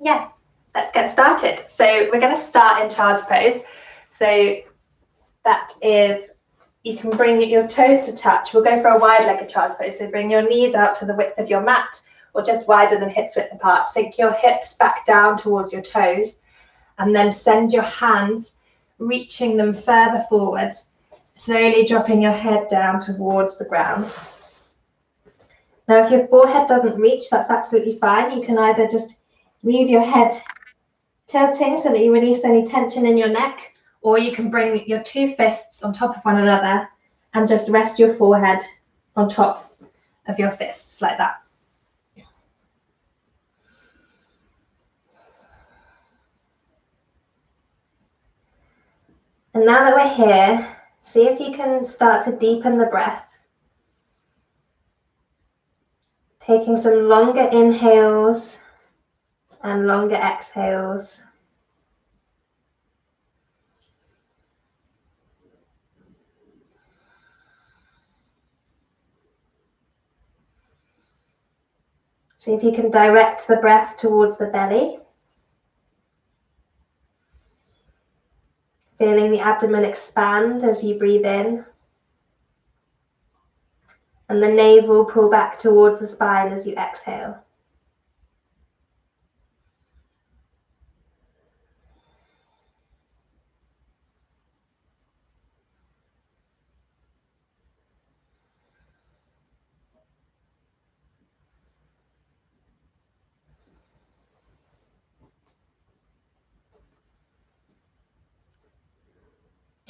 yeah, let's get started. So we're going to start in child's pose. So that is, you can bring your toes to touch. We'll go for a wide-legged child's pose. So bring your knees out to the width of your mat, or just wider than hips width apart. Sink your hips back down towards your toes, and then send your hands, reaching them further forwards, slowly dropping your head down towards the ground. Now, if your forehead doesn't reach, that's absolutely fine. You can either just leave your head tilting so that you release any tension in your neck, or you can bring your two fists on top of one another and just rest your forehead on top of your fists like that. And now that we're here, see if you can start to deepen the breath. Taking some longer inhales and longer exhales. See if you can direct the breath towards the belly. Feeling the abdomen expand as you breathe in. And the navel pull back towards the spine as you exhale.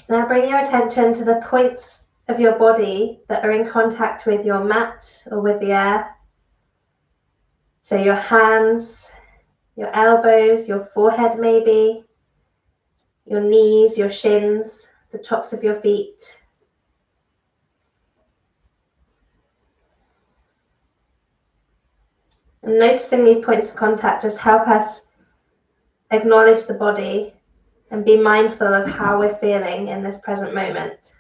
Now bring your attention to the points of your body that are in contact with your mat or with the air. So your hands, your elbows, your forehead maybe, your knees, your shins, the tops of your feet. And noticing these points of contact just help us acknowledge the body and be mindful of how we're feeling in this present moment.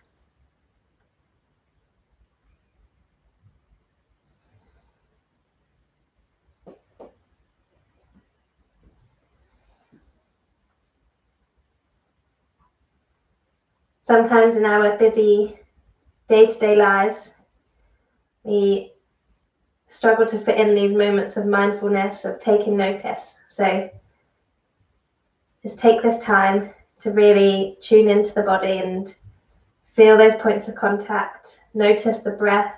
Sometimes in our busy day-to-day lives, we struggle to fit in these moments of mindfulness, of taking notice. So just take this time to really tune into the body and feel those points of contact. Notice the breath.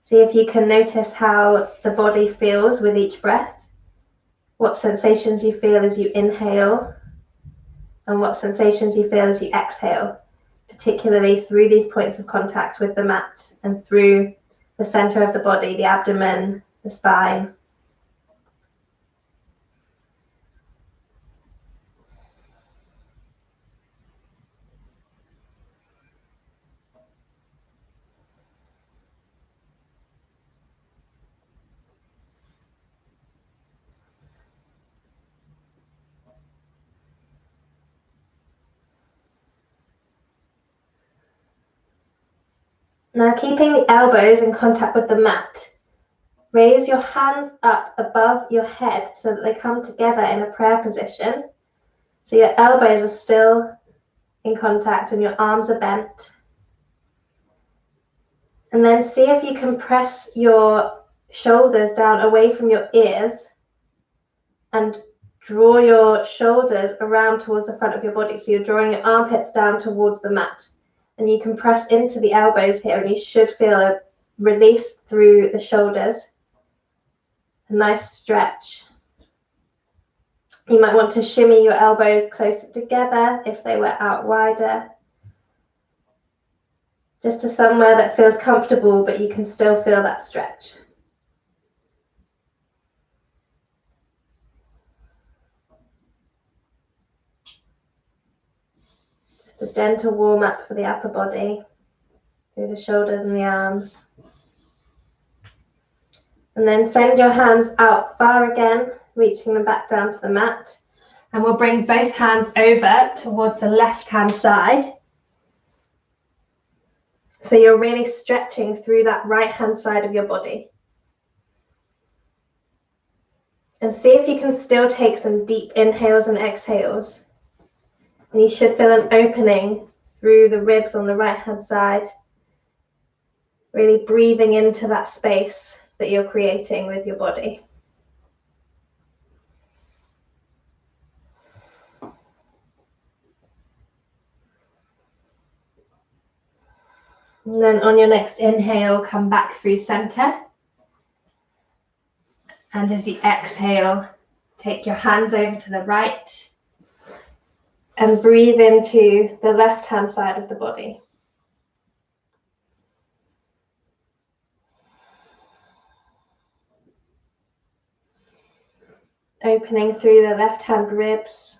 See if you can notice how the body feels with each breath. What sensations you feel as you inhale and what sensations you feel as you exhale, particularly through these points of contact with the mat and through the center of the body, the abdomen, the spine. Now, keeping the elbows in contact with the mat, raise your hands up above your head so that they come together in a prayer position. So your elbows are still in contact and your arms are bent. And then see if you can press your shoulders down away from your ears and draw your shoulders around towards the front of your body. So you're drawing your armpits down towards the mat. And you can press into the elbows here and you should feel a release through the shoulders. A nice stretch. You might want to shimmy your elbows closer together if they were out wider. Just to somewhere that feels comfortable, but you can still feel that stretch. Just a gentle warm up for the upper body, through the shoulders and the arms. And then send your hands out far again, reaching them back down to the mat. And we'll bring both hands over towards the left-hand side. So you're really stretching through that right-hand side of your body. And see if you can still take some deep inhales and exhales. And you should feel an opening through the ribs on the right-hand side. Really breathing into that space that you're creating with your body. And then on your next inhale, come back through center. And as you exhale, take your hands over to the right and breathe into the left-hand side of the body. Opening through the left-hand ribs,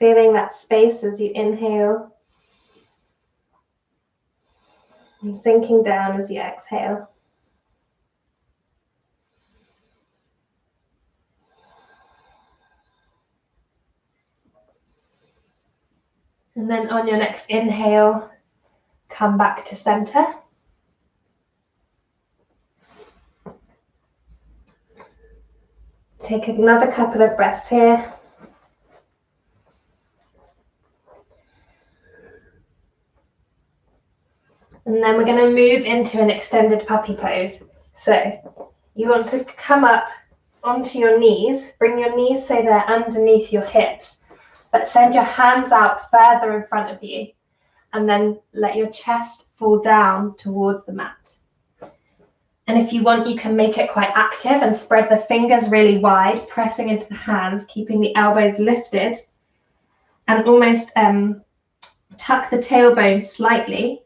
feeling that space as you inhale, and sinking down as you exhale. And then on your next inhale, come back to center. Take another couple of breaths here. And then we're going to move into an extended puppy pose. So you want to come up onto your knees, bring your knees so they're underneath your hips, but send your hands out further in front of you, and then let your chest fall down towards the mat. And if you want, you can make it quite active and spread the fingers really wide, pressing into the hands, keeping the elbows lifted, and almost tuck the tailbone slightly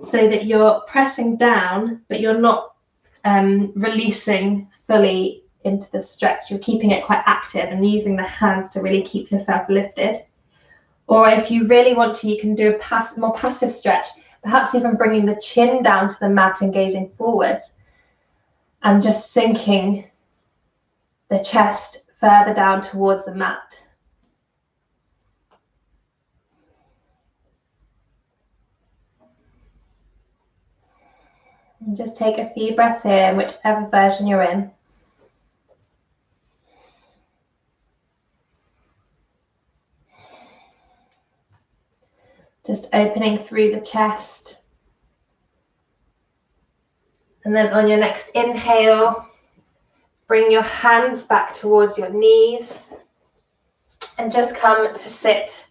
so that you're pressing down, but you're not releasing fully into the stretch. You're keeping it quite active and using the hands to really keep yourself lifted. Or if you really want to, you can do a more passive stretch, perhaps even bringing the chin down to the mat and gazing forwards, and just sinking the chest further down towards the mat. And just take a few breaths here, whichever version you're in. Just opening through the chest. And then on your next inhale, bring your hands back towards your knees and just come to sit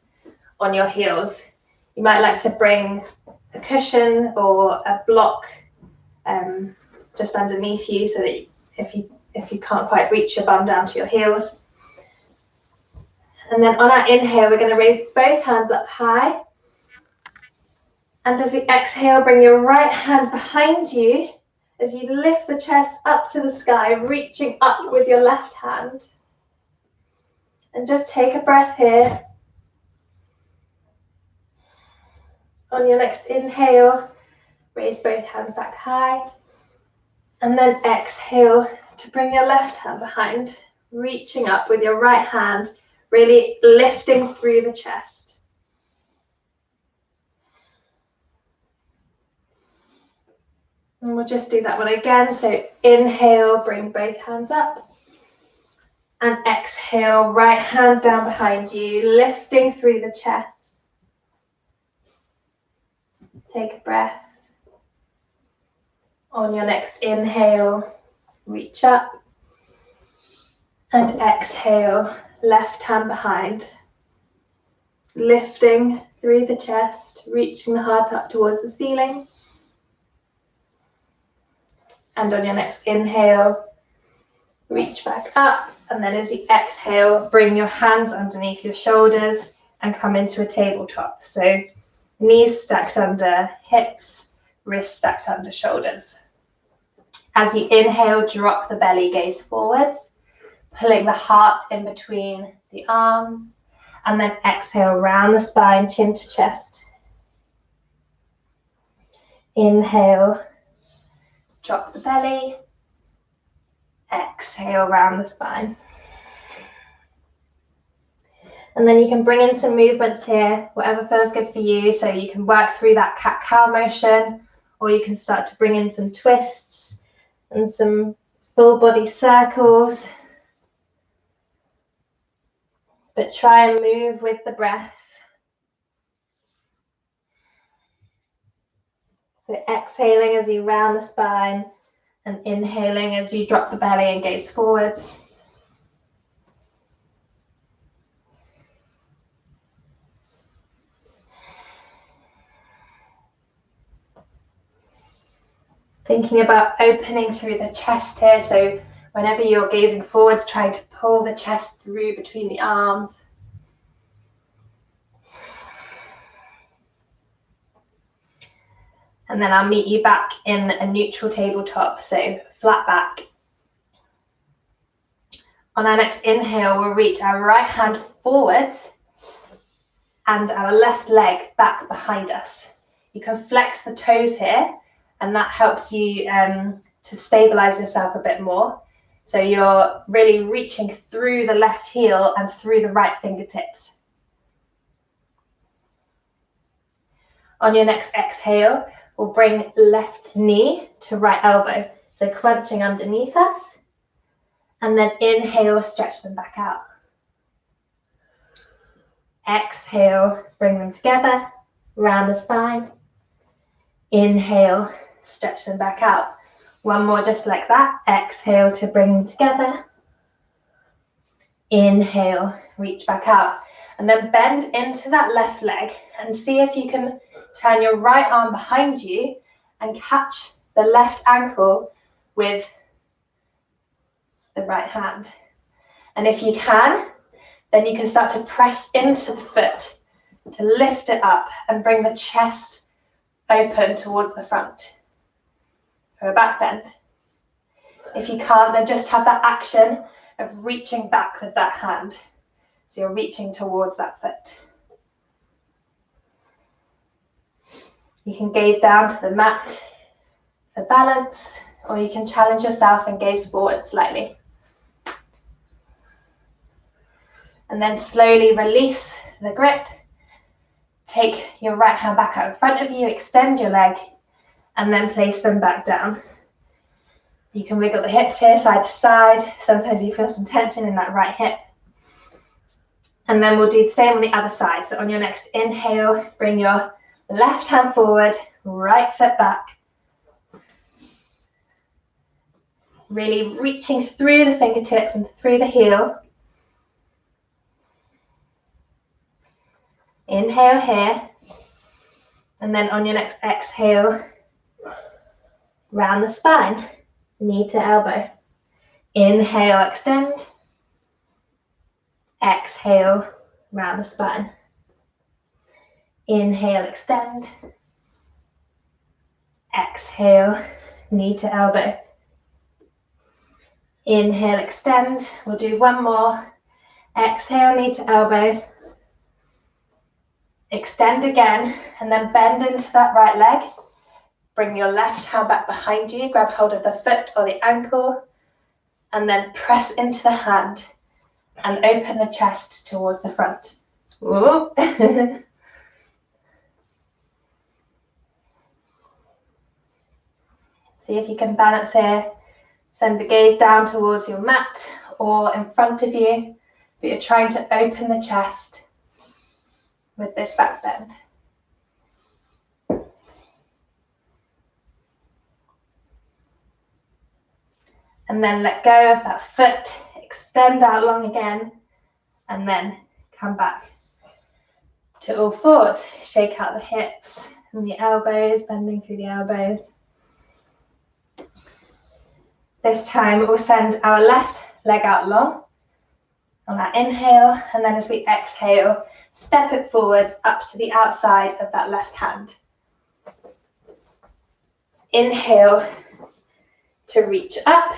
on your heels. You might like to bring a cushion or a block just underneath you, so that if you can't quite reach your bum down to your heels. And then on our inhale, we're going to raise both hands up high. And as we exhale, bring your right hand behind you as you lift the chest up to the sky, reaching up with your left hand. And just take a breath here. On your next inhale, raise both hands back high. And then exhale to bring your left hand behind, reaching up with your right hand, really lifting through the chest. And we'll just do that one again. So inhale, bring both hands up. And exhale, right hand down behind you, lifting through the chest. Take a breath. On your next inhale, reach up. And exhale, left hand behind, lifting through the chest, reaching the heart up towards the ceiling. And on your next inhale, reach back up. And then as you exhale, bring your hands underneath your shoulders and come into a tabletop. So knees stacked under hips, wrists stacked under shoulders. As you inhale, drop the belly, gaze forwards, pulling the heart in between the arms, and then exhale, round the spine, chin to chest. Inhale, drop the belly. Exhale, round the spine. And then you can bring in some movements here, whatever feels good for you. So you can work through that cat-cow motion, or you can start to bring in some twists and some full body circles. But try and move with the breath. So exhaling as you round the spine and inhaling as you drop the belly and gaze forwards. Thinking about opening through the chest here. So whenever you're gazing forwards, try to pull the chest through between the arms. And then I'll meet you back in a neutral tabletop, so flat back. On our next inhale, we'll reach our right hand forwards and our left leg back behind us. You can flex the toes here, and that helps you to stabilize yourself a bit more. So you're really reaching through the left heel and through the right fingertips. On your next exhale, we'll bring left knee to right elbow. So crunching underneath us. And then inhale, stretch them back out. Exhale, bring them together, round the spine. Inhale, stretch them back out. One more just like that. Exhale to bring them together. Inhale, reach back out. And then bend into that left leg and see if you can turn your right arm behind you and catch the left ankle with the right hand. And if you can, then you can start to press into the foot to lift it up and bring the chest open towards the front for a back bend. If you can't, then just have that action of reaching back with that hand. So you're reaching towards that foot. You can gaze down to the mat for balance, or you can challenge yourself and gaze forward slightly. And then slowly release the grip. Take your right hand back out in front of you, extend your leg, and then place them back down. You can wiggle the hips here, side to side. Sometimes you feel some tension in that right hip. And then we'll do the same on the other side. So on your next inhale, bring your left hand forward, right foot back. Really reaching through the fingertips and through the heel. Inhale here. And then on your next exhale, round the spine, knee to elbow. Inhale, extend. Exhale, round the spine. Inhale, extend. Exhale, knee to elbow. Inhale, extend. We'll do one more. Exhale, knee to elbow. Extend again, and then bend into that right leg. Bring your left hand back behind you. Grab hold of the foot or the ankle, and then press into the hand and open the chest towards the front. See if you can balance here. Send the gaze down towards your mat or in front of you, but you're trying to open the chest with this back bend. And then let go of that foot, extend out long again, and then come back to all fours. Shake out the hips and the elbows, bending through the elbows. This time we'll send our left leg out long on our inhale, and then as we exhale, step it forwards up to the outside of that left hand. Inhale to reach up.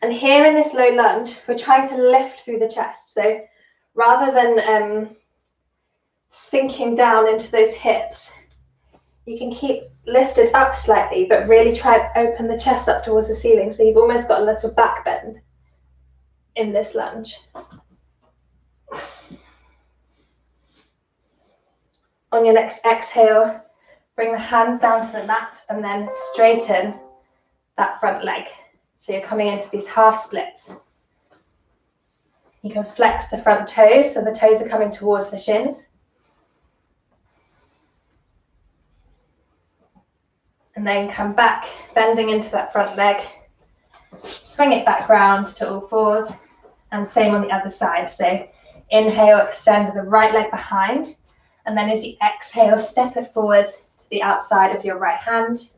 And here in this low lunge, we're trying to lift through the chest. So rather than sinking down into those hips, you can keep lifted up slightly, but really try and open the chest up towards the ceiling. So you've almost got a little back bend in this lunge. On your next exhale, bring the hands down to the mat and then straighten that front leg. So you're coming into these half splits. You can flex the front toes, so the toes are coming towards the shins. And then come back, bending into that front leg. Swing it back round to all fours, and same on the other side. So inhale, extend the right leg behind, and then as you exhale, step it forwards to the outside of your right hand.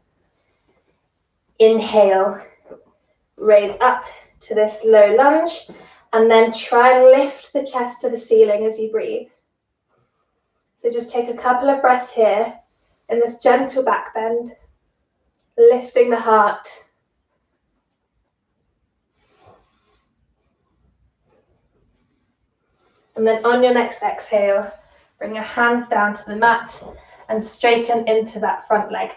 Inhale, raise up to this low lunge, and then try and lift the chest to the ceiling as you breathe. So just take a couple of breaths here in this gentle back bend, lifting the heart. And then on your next exhale, bring your hands down to the mat and straighten into that front leg.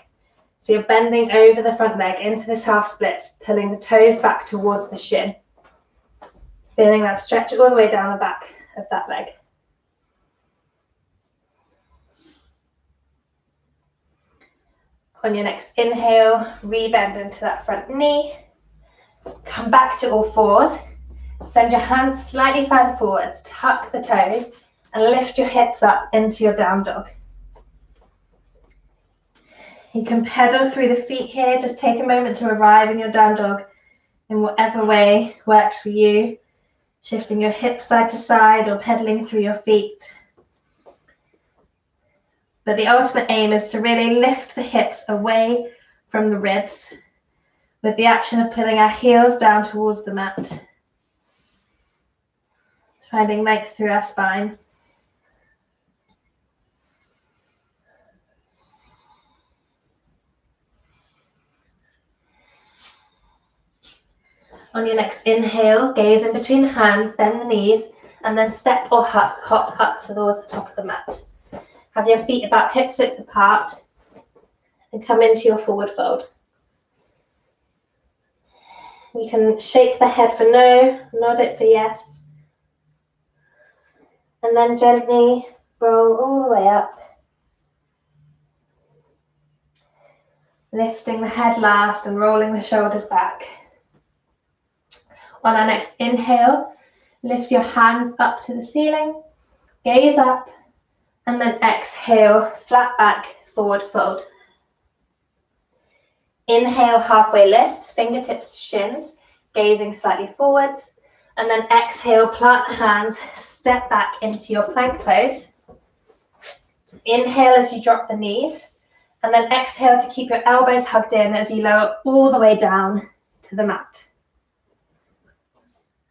So you're bending over the front leg into this half splits, pulling the toes back towards the shin. Feeling that stretch all the way down the back of that leg. On your next inhale, re-bend into that front knee. Come back to all fours. Send your hands slightly further forwards, tuck the toes, and lift your hips up into your down dog. You can pedal through the feet here. Just take a moment to arrive in your down dog in whatever way works for you. Shifting your hips side to side or pedaling through your feet. But the ultimate aim is to really lift the hips away from the ribs with the action of pulling our heels down towards the mat. Finding length through our spine. On your next inhale, gaze in between the hands, bend the knees, and then step or hop up towards the top of the mat. Have your feet about hips width apart and come into your forward fold. You can shake the head for no, nod it for yes, and then gently roll all the way up. Lifting the head last and rolling the shoulders back. On our next inhale, lift your hands up to the ceiling, gaze up, and then exhale, flat back, forward fold. Inhale, halfway lift, fingertips to shins, gazing slightly forwards, and then exhale, plant the hands, step back into your plank pose. Inhale as you drop the knees, and then exhale to keep your elbows hugged in as you lower all the way down to the mat.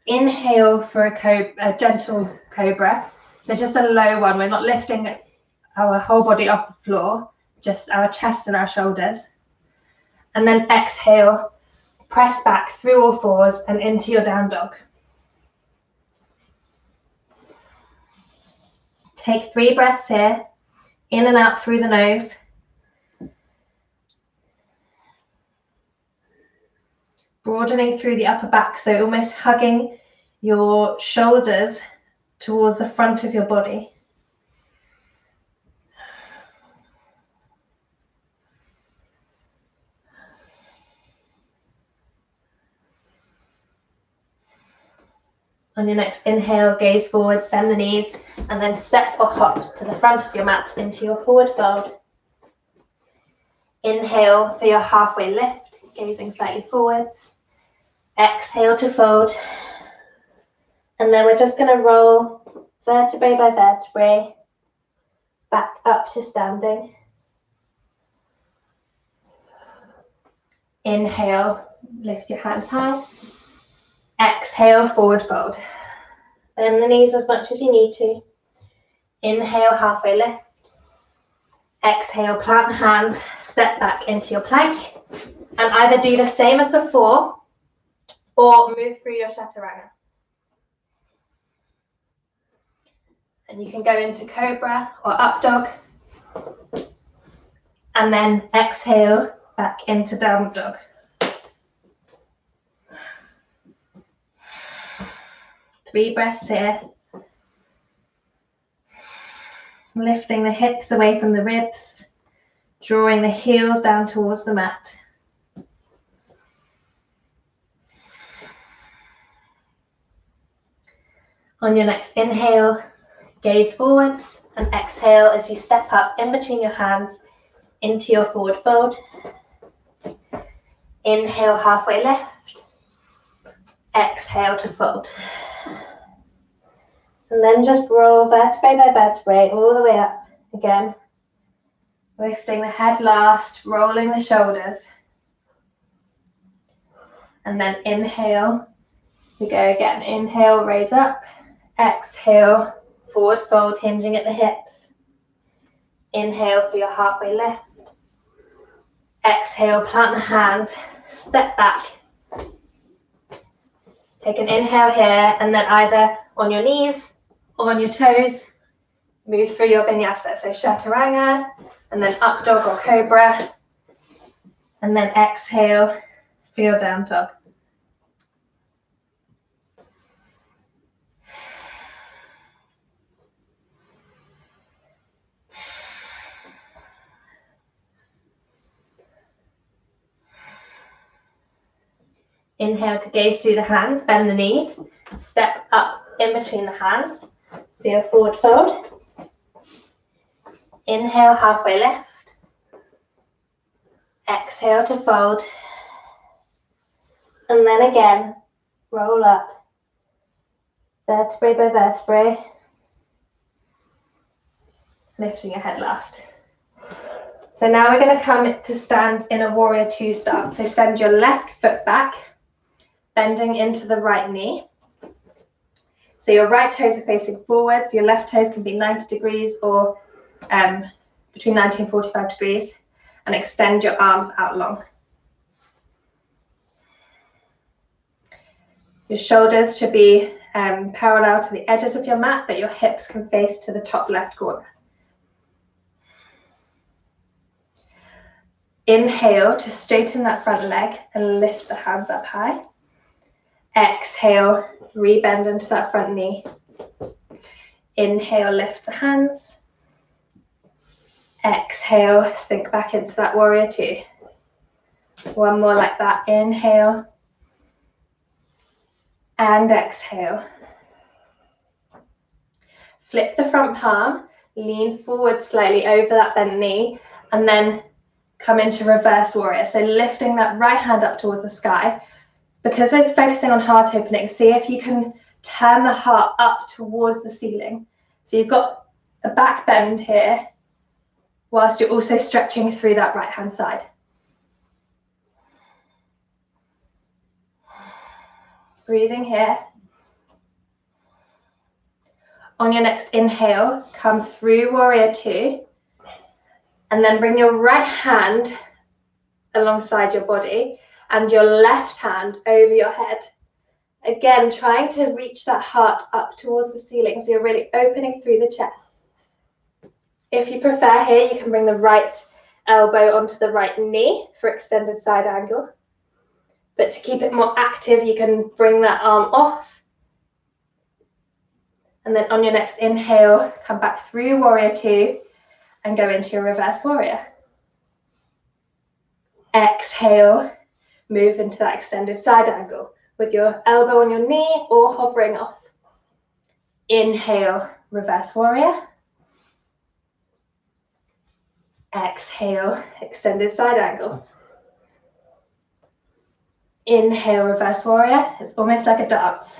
Inhale for a gentle cobra, so just a low one. We're not lifting our whole body off the floor, just our chest and our shoulders. And then exhale, press back through all fours and into your down dog. Take 3 breaths here, in and out through the nose. Broadening through the upper back, so almost hugging your shoulders towards the front of your body. On your next inhale, gaze forwards, bend the knees, and then step or hop to the front of your mat into your forward fold. Inhale for your halfway lift, gazing slightly forwards. Exhale to fold. And then we're just going to roll vertebrae by vertebrae back up to standing. Inhale, lift your hands high. Exhale, forward fold. Bend the knees as much as you need to. Inhale, halfway lift. Exhale, plant the hands, step back into your plank. And either do the same as before or move through your chaturanga. And you can go into cobra or up dog. And then exhale back into down dog. Three breaths here. Lifting the hips away from the ribs, drawing the heels down towards the mat. On your next inhale, gaze forwards, and exhale as you step up in between your hands into your forward fold. Inhale, halfway lift. Exhale to fold. And then just roll vertebrae by vertebrae all the way up again. Lifting the head last, rolling the shoulders. And then inhale, we go again. Inhale, raise up. Exhale, forward fold, hinging at the hips. Inhale for your halfway lift. Exhale, plant the hands, step back. Take an inhale here, and then either on your knees or on your toes, move through your vinyasa. So chaturanga, and then up dog or cobra, and then exhale for your down dog. Inhale to gaze through the hands, bend the knees, step up in between the hands for your forward fold. Inhale, halfway lift. Exhale to fold. And then again, roll up, vertebrae by vertebrae, lifting your head last. So now we're going to come to stand in a warrior two stance. So send your left foot back, bending into the right knee. So your right toes are facing forwards, your left toes can be 90 degrees or between 90 and 45 degrees, and extend your arms out long. Your shoulders should be parallel to the edges of your mat, but your hips can face to the top left corner. Inhale to straighten that front leg and lift the hands up high. Exhale, rebend into that front knee. Inhale, lift the hands. Exhale, sink back into that warrior two. One more like that. Inhale and exhale. Flip the front palm, lean forward slightly over that bent knee, and then come into reverse warrior. So lifting that right hand up towards the sky. Because we're focusing on heart opening, see if you can turn the heart up towards the ceiling. So you've got a back bend here, whilst you're also stretching through that right hand side. Breathing here. On your next inhale, come through warrior two, and then bring your right hand alongside your body and your left hand over your head. Again, trying to reach that heart up towards the ceiling, so you're really opening through the chest. If you prefer here, you can bring the right elbow onto the right knee for extended side angle. But to keep it more active, you can bring that arm off. And then on your next inhale, come back through warrior two and go into your reverse warrior. Exhale, move into that extended side angle with your elbow on your knee or hovering off. Inhale, reverse warrior. Exhale, extended side angle. Inhale, reverse warrior. It's almost like a dance.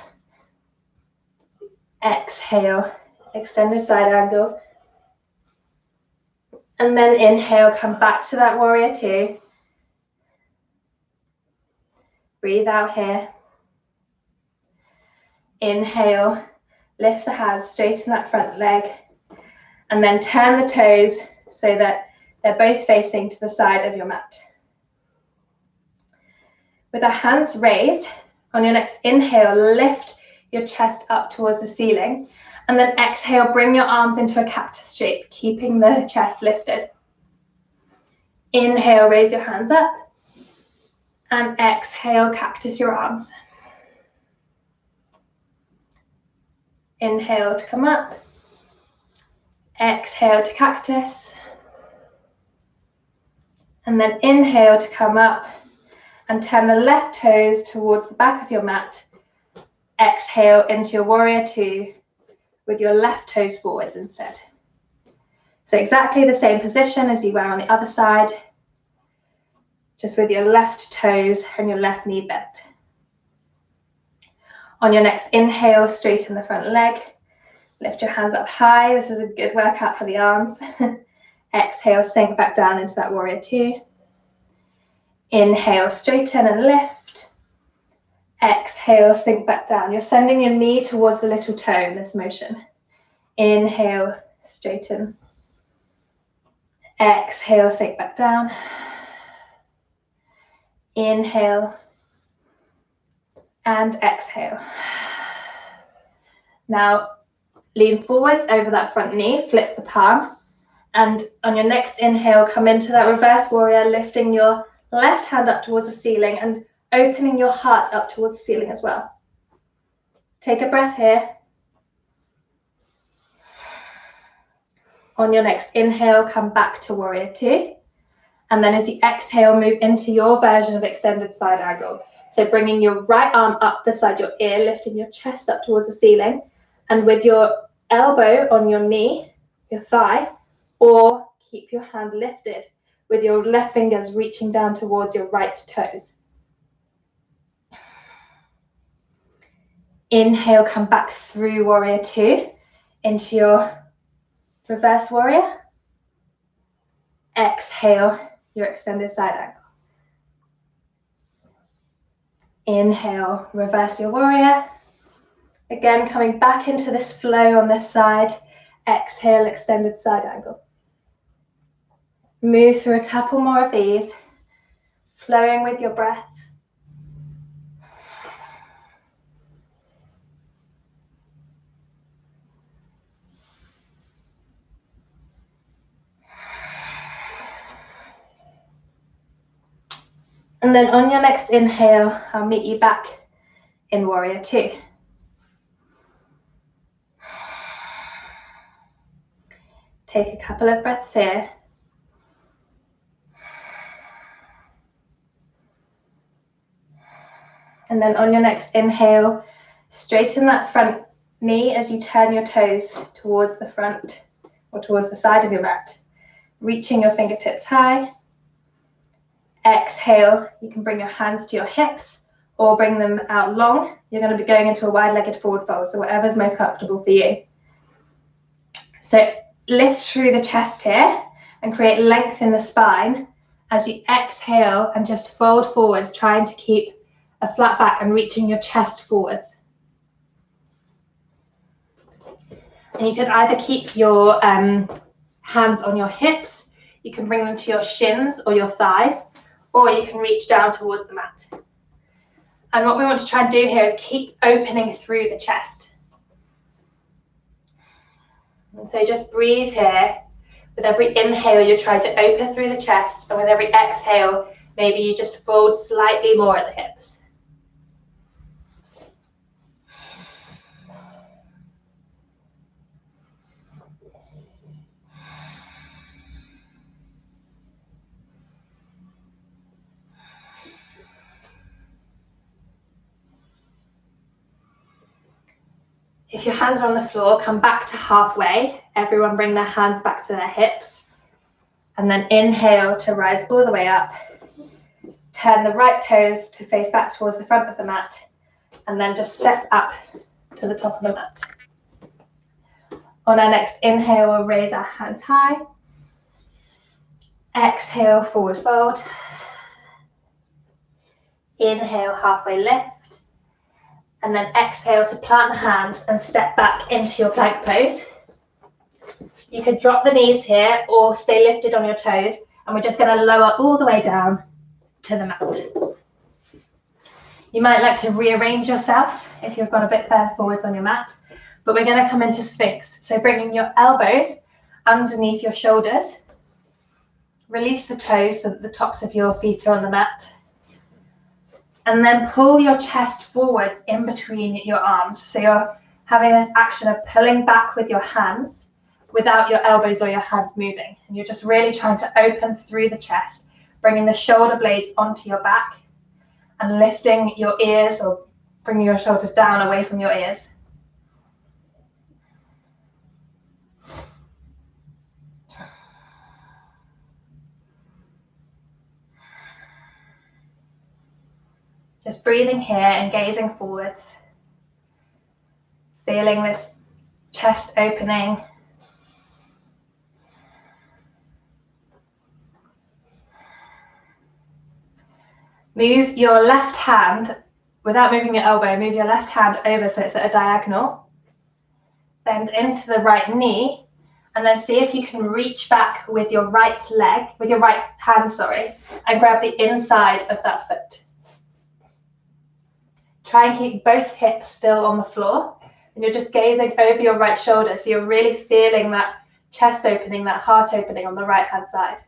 Exhale, extended side angle. And then inhale, come back to that warrior two. Breathe out here. Inhale, lift the hands, straighten that front leg, and then turn the toes so that they're both facing to the side of your mat. With our hands raised, on your next inhale, lift your chest up towards the ceiling, and then exhale, bring your arms into a cactus shape, keeping the chest lifted. Inhale, raise your hands up, and exhale, cactus your arms. Inhale to come up. Exhale to cactus. And then inhale to come up and turn the left toes towards the back of your mat. Exhale into your warrior two with your left toes forwards instead. So exactly the same position as you were on the other side, just with your left toes and your left knee bent. On your next inhale, straighten the front leg. Lift your hands up high. This is a good workout for the arms. Exhale, sink back down into that warrior two. Inhale, straighten and lift. Exhale, sink back down. You're sending your knee towards the little toe in this motion. Inhale, straighten. Exhale, sink back down. Inhale and exhale. Now lean forwards over that front knee, flip the palm, and on your next inhale, come into that reverse warrior, lifting your left hand up towards the ceiling and opening your heart up towards the ceiling as well. Take a breath here. On your next inhale, come back to warrior two. And then as you exhale, move into your version of extended side angle. So bringing your right arm up beside your ear, lifting your chest up towards the ceiling, and with your elbow on your knee, your thigh, or keep your hand lifted with your left fingers reaching down towards your right toes. Inhale, come back through warrior two into your reverse warrior. Exhale, your extended side angle. Inhale, reverse your warrior. Again, coming back into this flow on this side. Exhale, extended side angle. Move through a couple more of these, flowing with your breath. And then on your next inhale, I'll meet you back in warrior two. Take a couple of breaths here. And then on your next inhale, straighten that front knee as you turn your toes towards the front or towards the side of your mat, reaching your fingertips high. Exhale, you can bring your hands to your hips or bring them out long. You're going to be going into a wide-legged forward fold, so whatever's most comfortable for you. So lift through the chest here and create length in the spine as you exhale and just fold forwards, trying to keep a flat back and reaching your chest forwards. And you can either keep your hands on your hips, you can bring them to your shins or your thighs, or you can reach down towards the mat. And what we want to try and do here is keep opening through the chest. And so just breathe here. With every inhale, you try to open through the chest, and with every exhale, maybe you just fold slightly more at the hips. If your hands are on the floor, come back to halfway. Everyone bring their hands back to their hips. And then inhale to rise all the way up. Turn the right toes to face back towards the front of the mat. And then just step up to the top of the mat. On our next inhale, we'll raise our hands high. Exhale, forward fold. Inhale, halfway lift. And then exhale to plant the hands and step back into your plank pose. You could drop the knees here or stay lifted on your toes, and we're just going to lower all the way down to the mat. You might like to rearrange yourself if you've gone a bit further forwards on your mat, but we're going to come into Sphinx. So bringing your elbows underneath your shoulders, release the toes so that the tops of your feet are on the mat. And then pull your chest forwards in between your arms. So you're having this action of pulling back with your hands, without your elbows or your hands moving. And you're just really trying to open through the chest, bringing the shoulder blades onto your back and lifting your ears or bringing your shoulders down away from your ears. Just breathing here and gazing forwards, feeling this chest opening. Move your left hand, without moving your elbow, move your left hand over so it's at a diagonal. Bend into the right knee, and then see if you can reach back with your right leg, with your right hand, sorry, and grab the inside of that foot. Try and keep both hips still on the floor, and you're just gazing over your right shoulder, so you're really feeling that chest opening, that heart opening on the right hand side.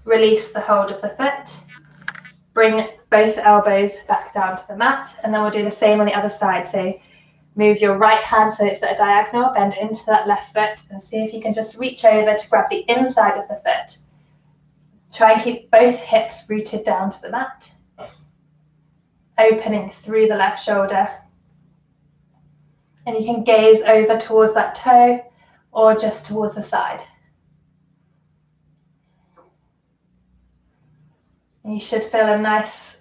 Release the hold of the foot. Bring both elbows back down to the mat, and then we'll do the same on the other side. So move your right hand so it's at a diagonal, bend into that left foot, and see if you can just reach over to grab the inside of the foot. Try and keep both hips rooted down to the mat, opening through the left shoulder. And you can gaze over towards that toe or just towards the side. You should feel a nice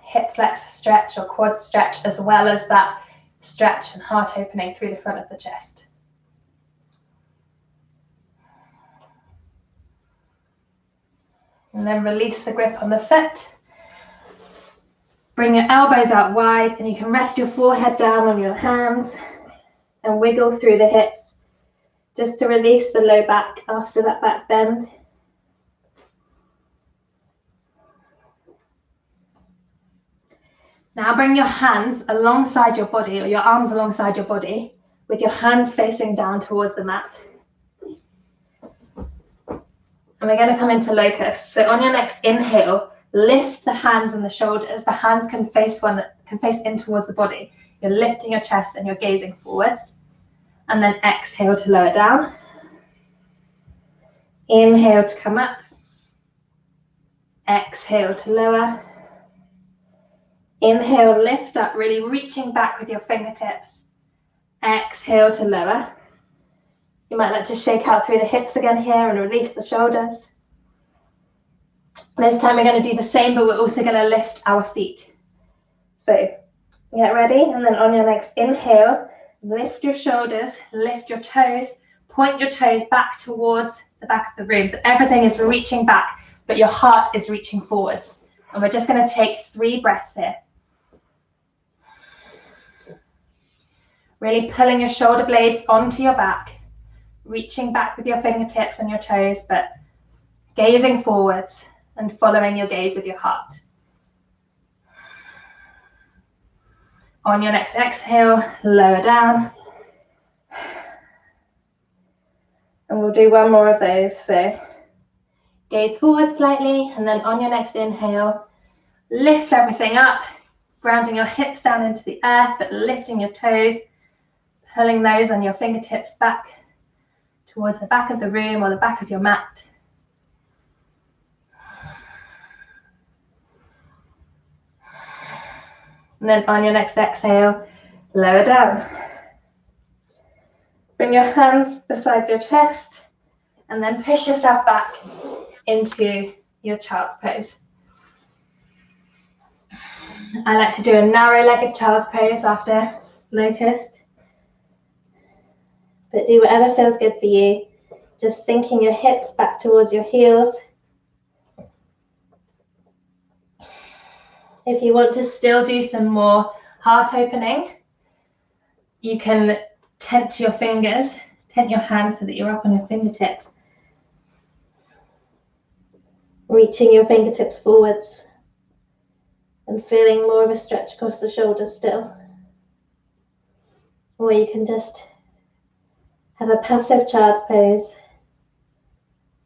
hip flexor stretch or quad stretch, as well as that stretch and heart opening through the front of the chest. And then release the grip on the foot. Bring your elbows out wide, and you can rest your forehead down on your hands and wiggle through the hips just to release the low back after that back bend. Now bring your hands alongside your body, or your arms alongside your body, with your hands facing down towards the mat. And we're going to come into locust. So on your next inhale, lift the hands and the shoulders. The hands can face in towards the body. You're lifting your chest and you're gazing forwards. And then exhale to lower down. Inhale to come up. Exhale to lower. Inhale, lift up, really reaching back with your fingertips. Exhale to lower. You might like to shake out through the hips again here and release the shoulders. This time we're going to do the same, but we're also going to lift our feet. So get ready, and then on your next inhale, lift your shoulders, lift your toes, point your toes back towards the back of the room. So everything is reaching back, but your heart is reaching forwards. And we're just going to take 3 breaths here. Really pulling your shoulder blades onto your back, reaching back with your fingertips and your toes, but gazing forwards and following your gaze with your heart. On your next exhale, lower down. And we'll do one more of those. So gaze forward slightly, and then on your next inhale, lift everything up, grounding your hips down into the earth, but lifting your toes, pulling those on your fingertips back towards the back of the room or the back of your mat. And then on your next exhale, lower down. Bring your hands beside your chest and then push yourself back into your child's pose. I like to do a narrow-legged child's pose after locust. But do whatever feels good for you. Just sinking your hips back towards your heels. If you want to still do some more heart opening, you can tent your fingers, tent your hands so that you're up on your fingertips. Reaching your fingertips forwards and feeling more of a stretch across the shoulders still. Or you can just have a passive child's pose,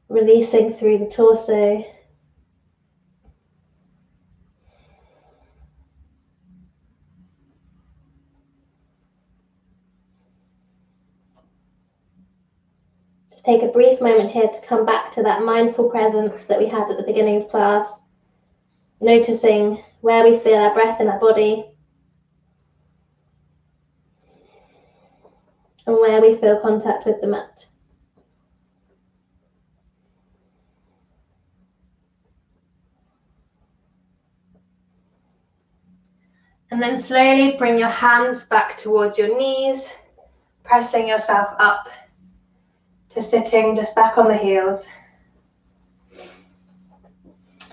releasing through the torso, So take a brief moment here to come back to that mindful presence that we had at the beginning of class, noticing where we feel our breath in our body and where we feel contact with the mat. And then slowly bring your hands back towards your knees, pressing yourself up to sitting just back on the heels.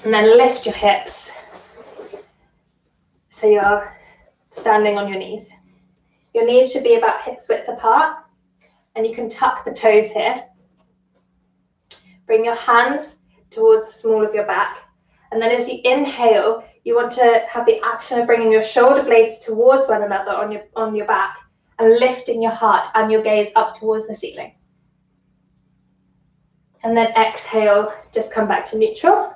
And then lift your hips so you're standing on your knees. Your knees should be about hips width apart, and you can tuck the toes here. Bring your hands towards the small of your back, and then as you inhale, you want to have the action of bringing your shoulder blades towards one another on your back and lifting your heart and your gaze up towards the ceiling. And then exhale, just come back to neutral.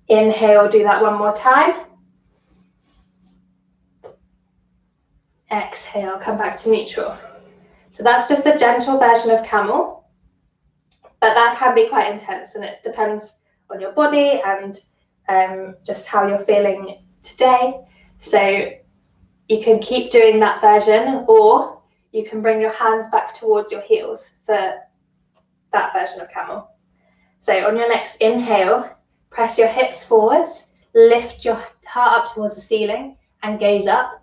Inhale, do that one more time. Exhale, come back to neutral. So that's just the gentle version of camel, but that can be quite intense, and it depends on your body and just how you're feeling today. So you can keep doing that version, or you can bring your hands back towards your heels for that version of camel. So on your next inhale, press your hips forwards, lift your heart up towards the ceiling and gaze up.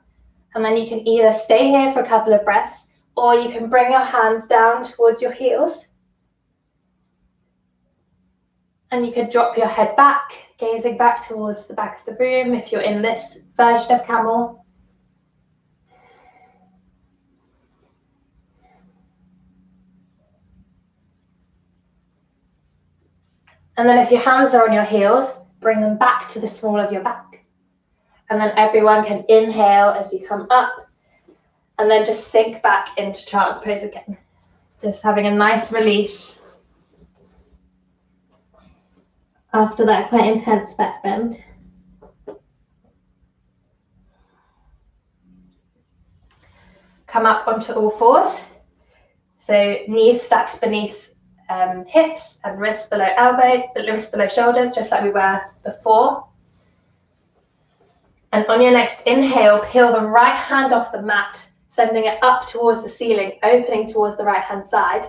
And then you can either stay here for a couple of breaths, or you can bring your hands down towards your heels. And you could drop your head back, gazing back towards the back of the room if you're in this version of camel. And then if your hands are on your heels, bring them back to the small of your back. And then everyone can inhale as you come up, and then just sink back into child's pose again. Just having a nice release after that quite intense back bend. Come up onto all fours. So knees stacked beneath hips and wrists below elbow, wrists below shoulders, just like we were before. And on your next inhale, peel the right hand off the mat, sending it up towards the ceiling, opening towards the right hand side,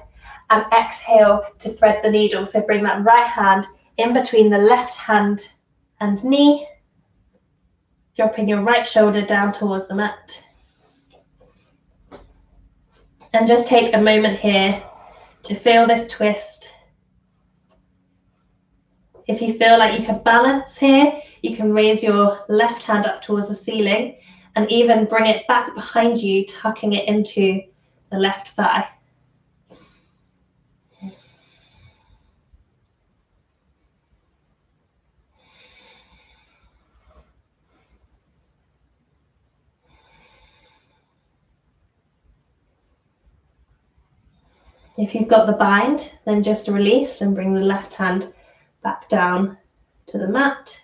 and exhale to thread the needle. So bring that right hand in between the left hand and knee, dropping your right shoulder down towards the mat. And just take a moment here to feel this twist. If you feel like you can balance here, you can raise your left hand up towards the ceiling and even bring it back behind you, tucking it into the left thigh. If you've got the bind, then just release and bring the left hand back down to the mat.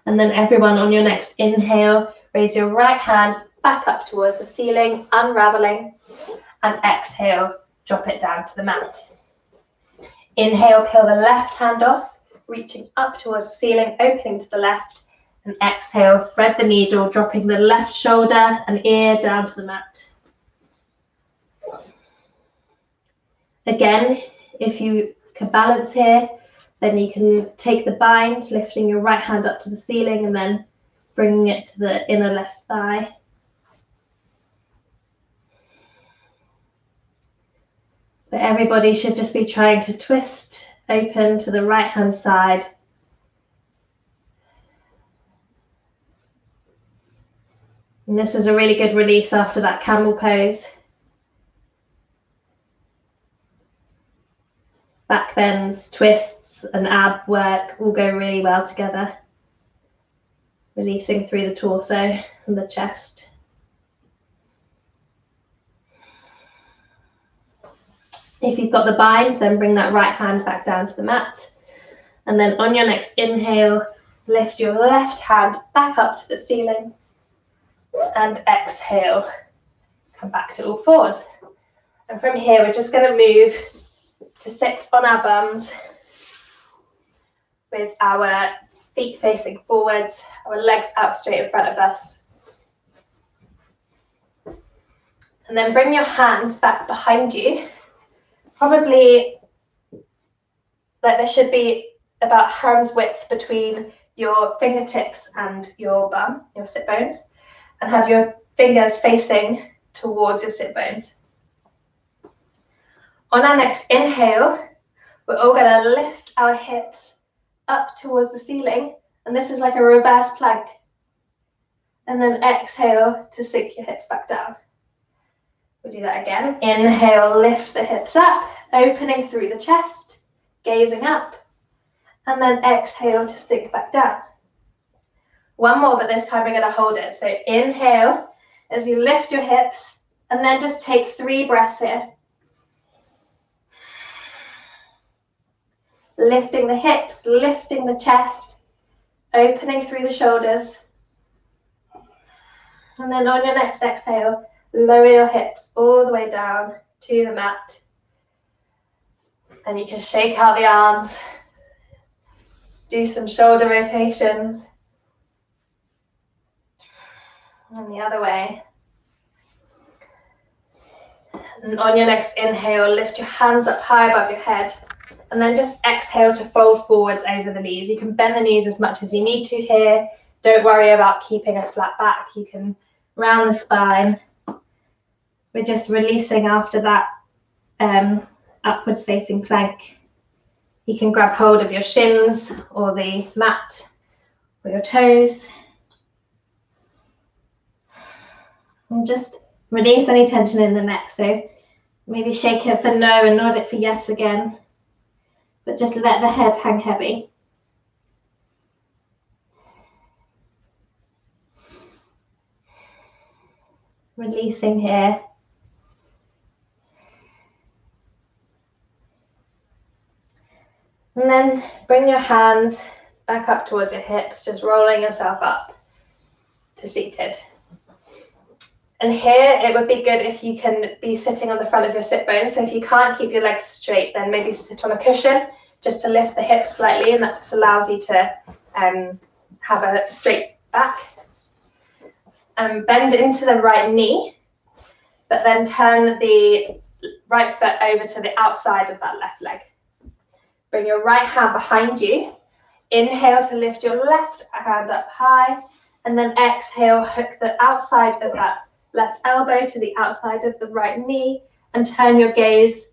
And then everyone on your next inhale, raise your right hand back up towards the ceiling, unraveling, and exhale, drop it down to the mat. Inhale, peel the left hand off, reaching up towards the ceiling, opening to the left, and exhale, thread the needle, dropping the left shoulder and ear down to the mat. Again, if you can balance here, then you can take the bind, lifting your right hand up to the ceiling and then bringing it to the inner left thigh. But everybody should just be trying to twist open to the right hand side. And this is a really good release after that camel pose. Back bends, twists, and ab work all go really well together. Releasing through the torso and the chest. If you've got the bind, then bring that right hand back down to the mat. And then on your next inhale, lift your left hand back up to the ceiling. And exhale, come back to all fours. And from here, we're just going to move to sit on our bums with our feet facing forwards, our legs out straight in front of us. And then bring your hands back behind you. Probably like there should be about hand's width between your fingertips and your bum, your sit bones, and have your fingers facing towards your sit bones. On our next inhale, we're all going to lift our hips up towards the ceiling, and this is like a reverse plank. And then exhale to sink your hips back down. We'll do that again. Inhale, lift the hips up, opening through the chest, gazing up, and then exhale to sink back down. One more, but this time we're going to hold it. So inhale as you lift your hips, and then just take 3 breaths here. Lifting the hips, lifting the chest, opening through the shoulders. And then on your next exhale, lower your hips all the way down to the mat. And you can shake out the arms, do some shoulder rotations. And the other way. And on your next inhale, lift your hands up high above your head. And then just exhale to fold forwards over the knees. You can bend the knees as much as you need to here. Don't worry about keeping a flat back. You can round the spine. We're just releasing after that upwards facing plank. You can grab hold of your shins or the mat or your toes. And just release any tension in the neck. So maybe shake it for no and nod it for yes again. But just let the head hang heavy. Releasing here. And then bring your hands back up towards your hips, just rolling yourself up to seated. And here it would be good if you can be sitting on the front of your sit bones. So if you can't keep your legs straight, then maybe sit on a cushion just to lift the hips slightly, and that just allows you to have a straight back. And bend into the right knee, but then turn the right foot over to the outside of that left leg. Bring your right hand behind you. Inhale to lift your left hand up high, and then exhale, hook the outside of that left elbow to the outside of the right knee, and turn your gaze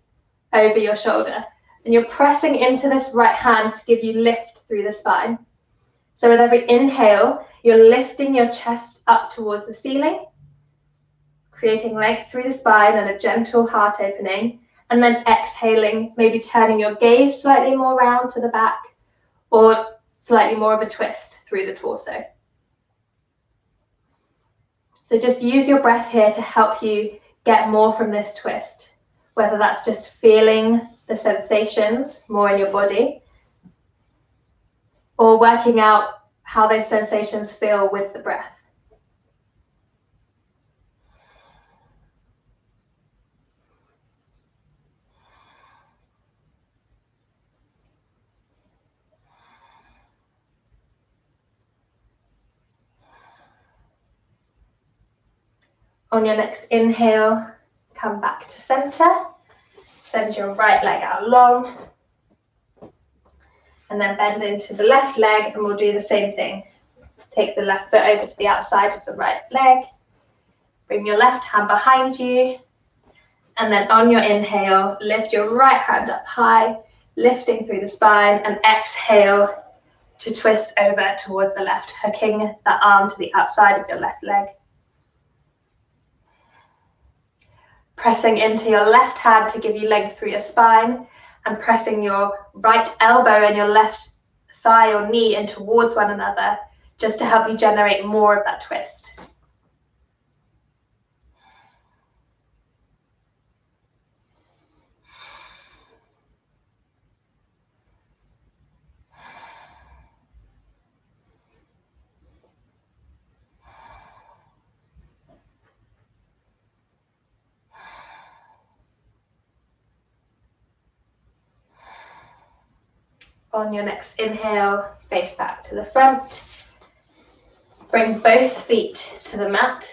over your shoulder. And you're pressing into this right hand to give you lift through the spine. So with every inhale, you're lifting your chest up towards the ceiling, creating length through the spine and a gentle heart opening. And then exhaling, maybe turning your gaze slightly more round to the back, or slightly more of a twist through the torso. So just use your breath here to help you get more from this twist, whether that's just feeling the sensations more in your body, or working out how those sensations feel with the breath. On your next inhale, come back to center. Send your right leg out long. And then bend into the left leg, and we'll do the same thing. Take the left foot over to the outside of the right leg. Bring your left hand behind you. And then on your inhale, lift your right hand up high, lifting through the spine, and exhale to twist over towards the left, hooking that arm to the outside of your left leg. Pressing into your left hand to give you length through your spine, and pressing your right elbow and your left thigh or knee in towards one another, just to help you generate more of that twist. On your next inhale, face back to the front. Bring both feet to the mat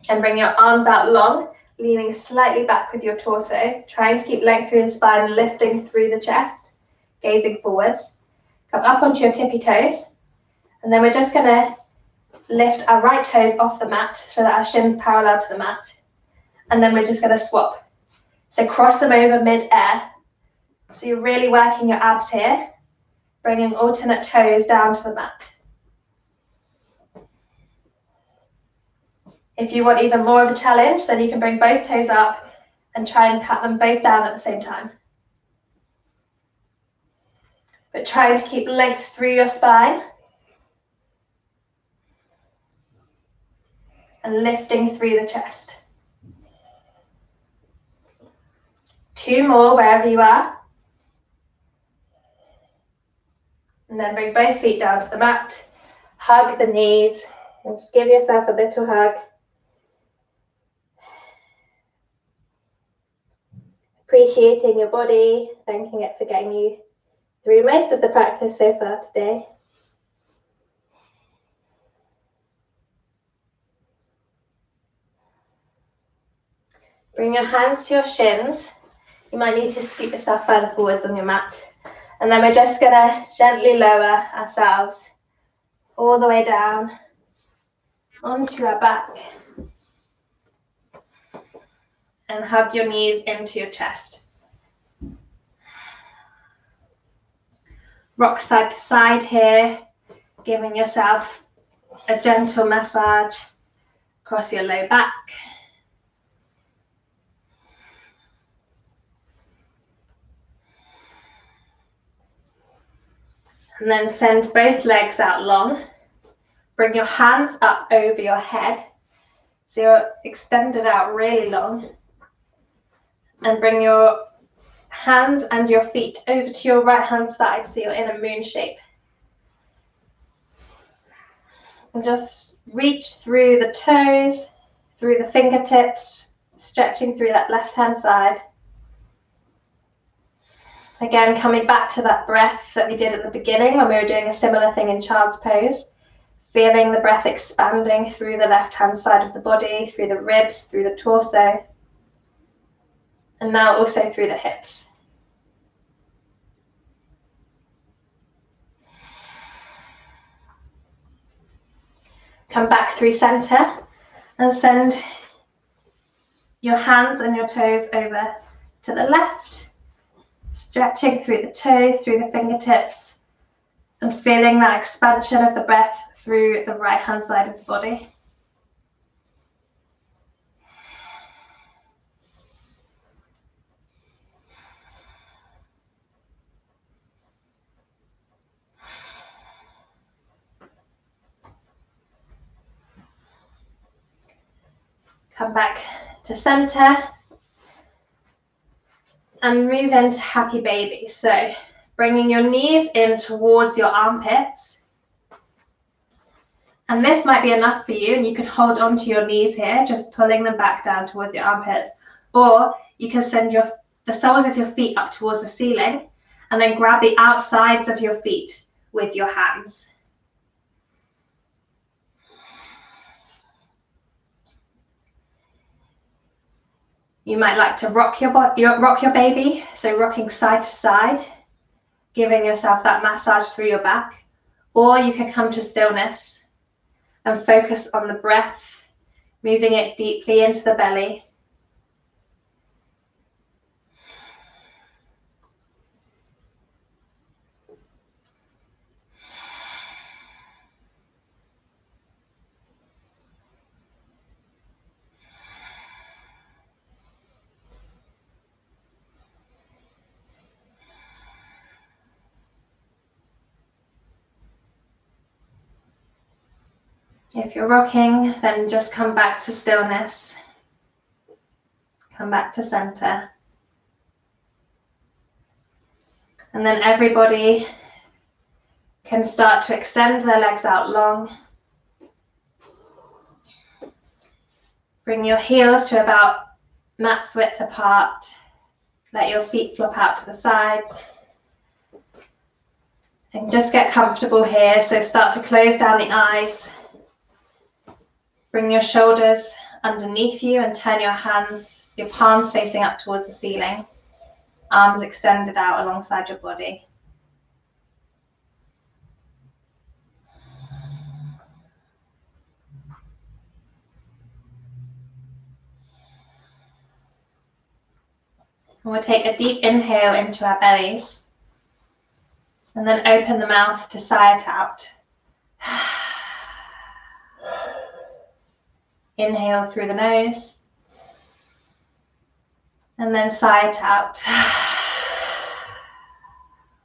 and bring your arms out long, leaning slightly back with your torso, trying to keep length through the spine, lifting through the chest, gazing forwards. Come up onto your tippy toes, and then we're just going to lift our right toes off the mat so that our shins parallel to the mat, and then we're just going to swap. So cross them over mid-air. So you're really working your abs here, bringing alternate toes down to the mat. If you want even more of a challenge, then you can bring both toes up and try and pat them both down at the same time. But trying to keep length through your spine and lifting through the chest. 2 more wherever you are. And then bring both feet down to the mat. Hug the knees and just give yourself a little hug. Appreciating your body, thanking it for getting you through most of the practice so far today. Bring your hands to your shins. You might need to scoop yourself further forwards on your mat. And then we're just going to gently lower ourselves all the way down onto our back. And hug your knees into your chest. Rock side to side here, giving yourself a gentle massage across your low back. And then send both legs out long. Bring your hands up over your head, so you're extended out really long. And bring your hands and your feet over to your right hand side, so you're in a moon shape. And just reach through the toes, through the fingertips, stretching through that left hand side. Again, coming back to that breath that we did at the beginning when we were doing a similar thing in child's pose. Feeling the breath expanding through the left hand side of the body, through the ribs, through the torso. And now also through the hips. Come back through center and send your hands and your toes over to the left. Stretching through the toes, through the fingertips, and feeling that expansion of the breath through the right hand side of the body. Come back to center and move into happy baby. So bringing your knees in towards your armpits. And this might be enough for you, and you can hold onto your knees here, just pulling them back down towards your armpits. Or you can send the soles of your feet up towards the ceiling and then grab the outsides of your feet with your hands. You might like to rock your baby, so rocking side to side, giving yourself that massage through your back. Or you can come to stillness and focus on the breath, moving it deeply into the belly. If you're rocking, then just come back to stillness. Come back to center. And then everybody can start to extend their legs out long. Bring your heels to about mat's width apart. Let your feet flop out to the sides. And just get comfortable here. So start to close down the eyes. Bring your shoulders underneath you and turn your hands, your palms facing up towards the ceiling. Arms extended out alongside your body. And we'll take a deep inhale into our bellies. And then open the mouth to sigh it out. Inhale through the nose. And then sigh it out.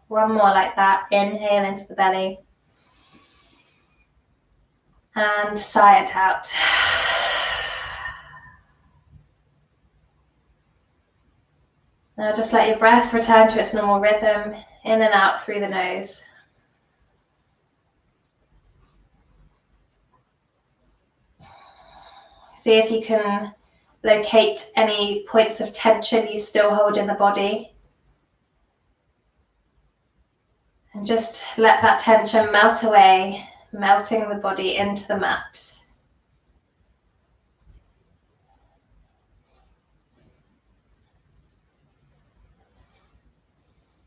One more like that. Inhale into the belly. And sigh it out. Now just let your breath return to its normal rhythm, in and out through the nose. See if you can locate any points of tension you still hold in the body. And just let that tension melt away, melting the body into the mat.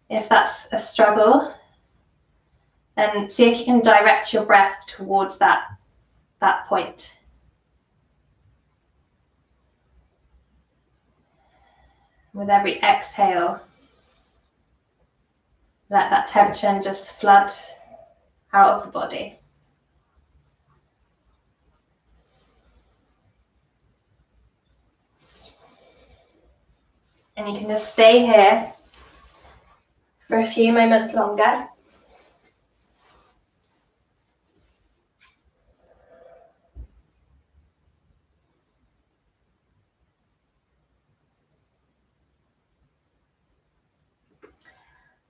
If that's a struggle, then see if you can direct your breath towards that point. With every exhale, let that tension just flood out of the body. And you can just stay here for a few moments longer.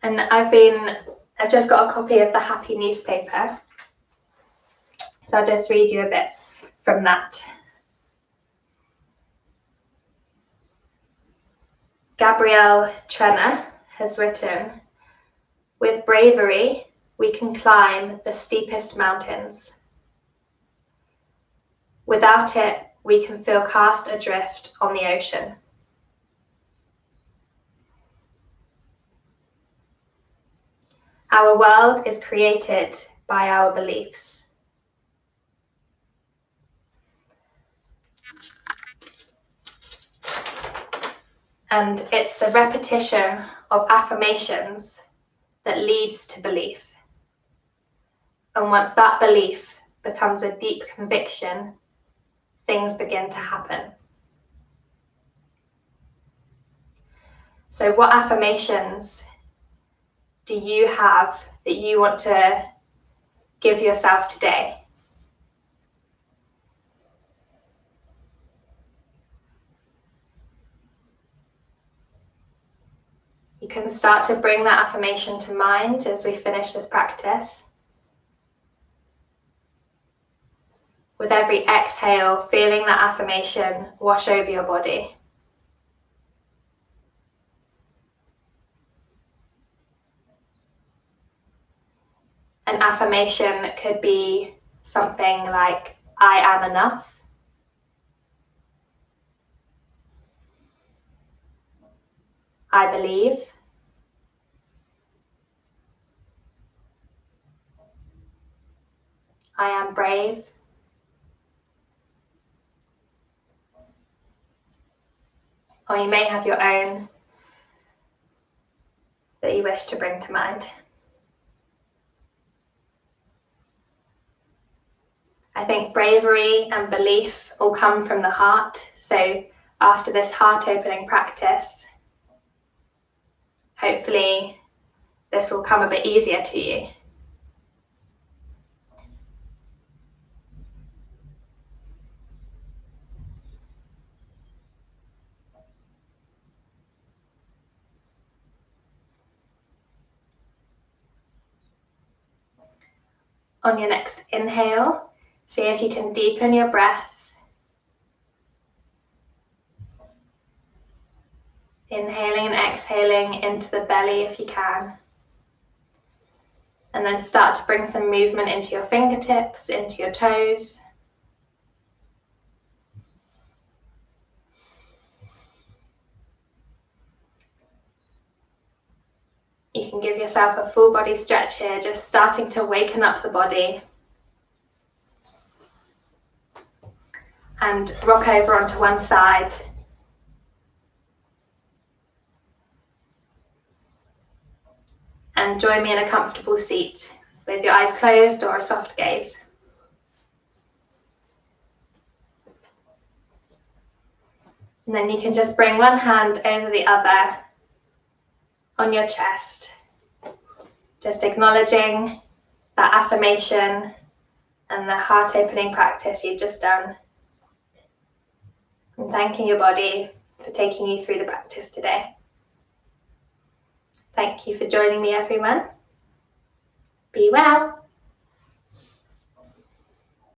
And I've just got a copy of the Happy newspaper. So I'll just read you a bit from that. Gabrielle Trenner has written, "With bravery, we can climb the steepest mountains. Without it, we can feel cast adrift on the ocean. Our world is created by our beliefs. And it's the repetition of affirmations that leads to belief. And once that belief becomes a deep conviction, things begin to happen." So what affirmations do you have that you want to give yourself today? You can start to bring that affirmation to mind as we finish this practice. With every exhale, feeling that affirmation wash over your body. An affirmation could be something like, "I am enough." "I believe." "I am brave." Or you may have your own that you wish to bring to mind. I think bravery and belief all come from the heart. So after this heart opening practice, hopefully this will come a bit easier to you. On your next inhale, see if you can deepen your breath. Inhaling and exhaling into the belly if you can. And then start to bring some movement into your fingertips, into your toes. You can give yourself a full body stretch here, just starting to waken up the body. And rock over onto one side. And join me in a comfortable seat with your eyes closed or a soft gaze. And then you can just bring one hand over the other on your chest, just acknowledging that affirmation and the heart-opening practice you've just done, and thanking your body for taking you through the practice today. Thank you for joining me, everyone. Be well.